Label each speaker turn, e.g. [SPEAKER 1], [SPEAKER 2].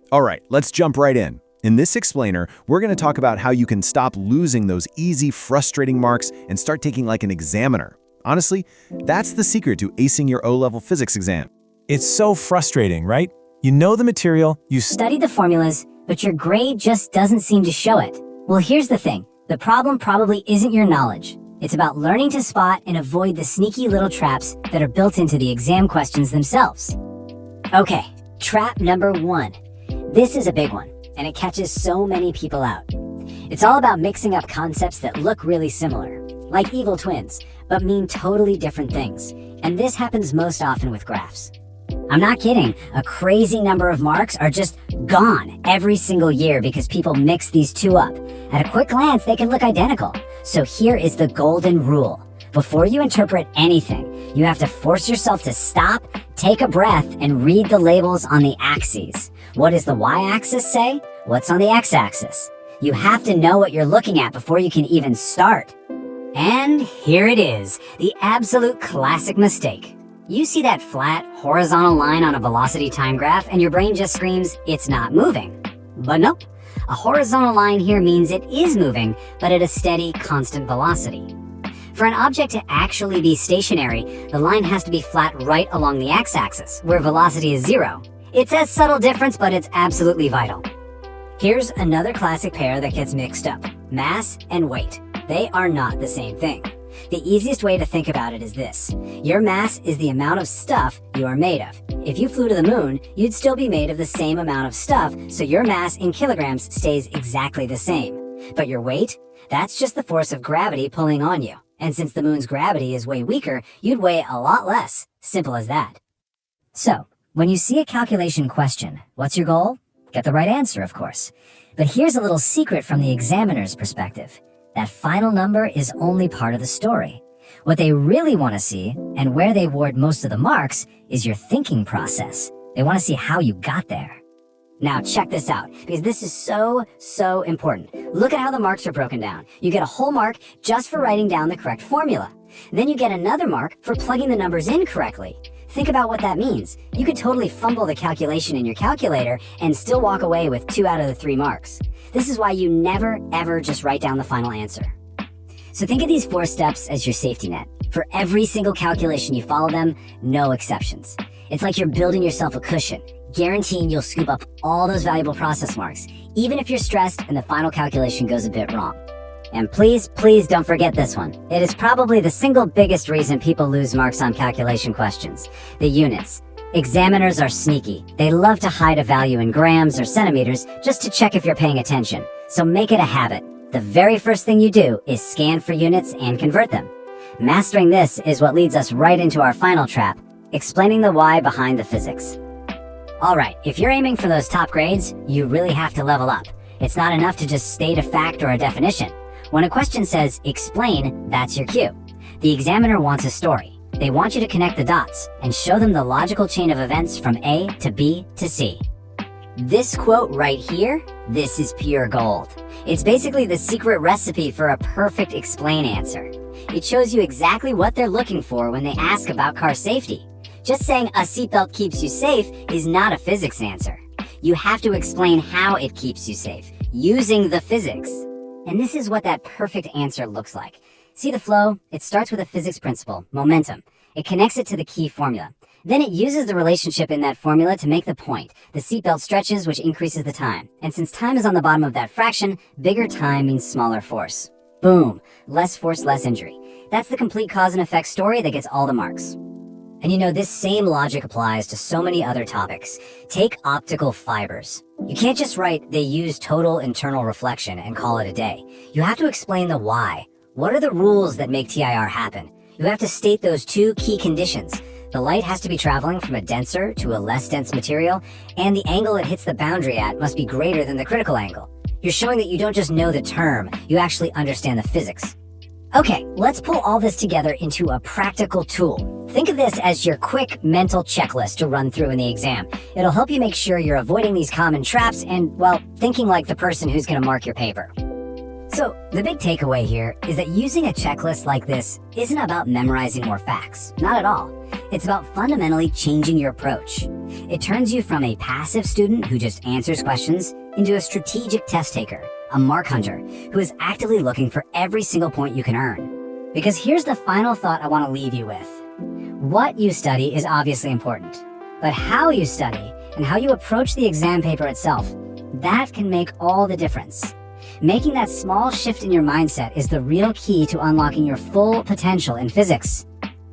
[SPEAKER 1] All right, let's jump right in. In this explainer, we're going to talk about how you can stop losing those easy, frustrating marks and start taking like an examiner. Honestly, that's the secret to acing your O-level physics exam.
[SPEAKER 2] It's so frustrating, right? You know the material, you
[SPEAKER 3] Study the formulas, but your grade just doesn't seem to show it. Well, here's the thing. The problem probably isn't your knowledge. It's about learning to spot and avoid the sneaky little traps that are built into the exam questions themselves. Okay, trap number 1. This is a big one, and it catches so many people out. It's all about mixing up concepts that look really similar, like evil twins, but mean totally different things. And this happens most often with graphs. I'm not kidding, a crazy number of marks are just gone every single year because people mix these two up. At a quick glance, they can look identical. So here is the golden rule. Before you interpret anything, you have to force yourself to stop, take a breath, and read the labels on the axes. What does the y-axis say? What's on the x-axis? You have to know what you're looking at before you can even start. And here it is, the absolute classic mistake. You see that flat, horizontal line on a velocity time graph and your brain just screams, it's not moving. But nope, a horizontal line here means it is moving, but at a steady, constant velocity. For an object to actually be stationary, the line has to be flat right along the x-axis, where velocity is 0. It's a subtle difference, but it's absolutely vital. Here's another classic pair that gets mixed up, mass and weight. They are not the same thing. The easiest way to think about it is this. Your mass is the amount of stuff you are made of. If you flew to the moon, you'd still be made of the same amount of stuff, so your mass in kilograms stays exactly the same. But your weight? That's just the force of gravity pulling on you. And since the moon's gravity is way weaker, you'd weigh a lot less. Simple as that. So, when you see a calculation question, what's your goal? Get the right answer, of course. But here's a little secret from the examiner's perspective. That final number is only part of the story. What they really want to see, and where they award most of the marks, is your thinking process. They want to see how you got there. Now check this out, because this is so important. Look at how the marks are broken down. You get a whole mark just for writing down the correct formula. Then you get another mark for plugging the numbers in correctly. Think about what that means. You could totally fumble the calculation in your calculator and still walk away with 2 out of the 3 marks. This is why you never, ever just write down the final answer. So think of these 4 steps as your safety net. For every single calculation you follow them, no exceptions. It's like you're building yourself a cushion, guaranteeing you'll scoop up all those valuable process marks, even if you're stressed and the final calculation goes a bit wrong. And please don't forget this one. It is probably the single biggest reason people lose marks on calculation questions: the units. Examiners are sneaky. They love to hide a value in grams or centimeters just to check if you're paying attention. So make it a habit. The very first thing you do is scan for units and convert them. Mastering this is what leads us right into our final trap, explaining the why behind the physics. Alright, if you're aiming for those top grades, you really have to level up. It's not enough to just state a fact or a definition. When a question says, explain, that's your cue. The examiner wants a story. They want you to connect the dots and show them the logical chain of events from A to B to C. This quote right here, this is pure gold. It's basically the secret recipe for a perfect explain answer. It shows you exactly what they're looking for when they ask about car safety. Just saying a seatbelt keeps you safe is not a physics answer. You have to explain how it keeps you safe, using the physics. And this is what that perfect answer looks like. See the flow? It starts with a physics principle, momentum. It connects it to the key formula. Then it uses the relationship in that formula to make the point. The seatbelt stretches, which increases the time. And since time is on the bottom of that fraction, bigger time means smaller force. Boom! Less force, less injury. That's the complete cause and effect story that gets all the marks. And you know, this same logic applies to so many other topics. Take optical fibers. You can't just write, they use total internal reflection and call it a day. You have to explain the why. What are the rules that make TIR happen? You have to state those 2 key conditions. The light has to be traveling from a denser to a less dense material, and the angle it hits the boundary at must be greater than the critical angle. You're showing that you don't just know the term, you actually understand the physics. Okay, let's pull all this together into a practical tool. Think of this as your quick mental checklist to run through in the exam. It'll help you make sure you're avoiding these common traps and, well, thinking like the person who's going to mark your paper. So, the big takeaway here is that using a checklist like this isn't about memorizing more facts. Not at all. It's about fundamentally changing your approach. It turns you from a passive student who just answers questions into a strategic test taker, a mark hunter, who is actively looking for every single point you can earn. Because here's the final thought I want to leave you with. What you study is obviously important, but how you study and how you approach the exam paper itself, that can make all the difference. Making that small shift in your mindset is the real key to unlocking your full potential in physics.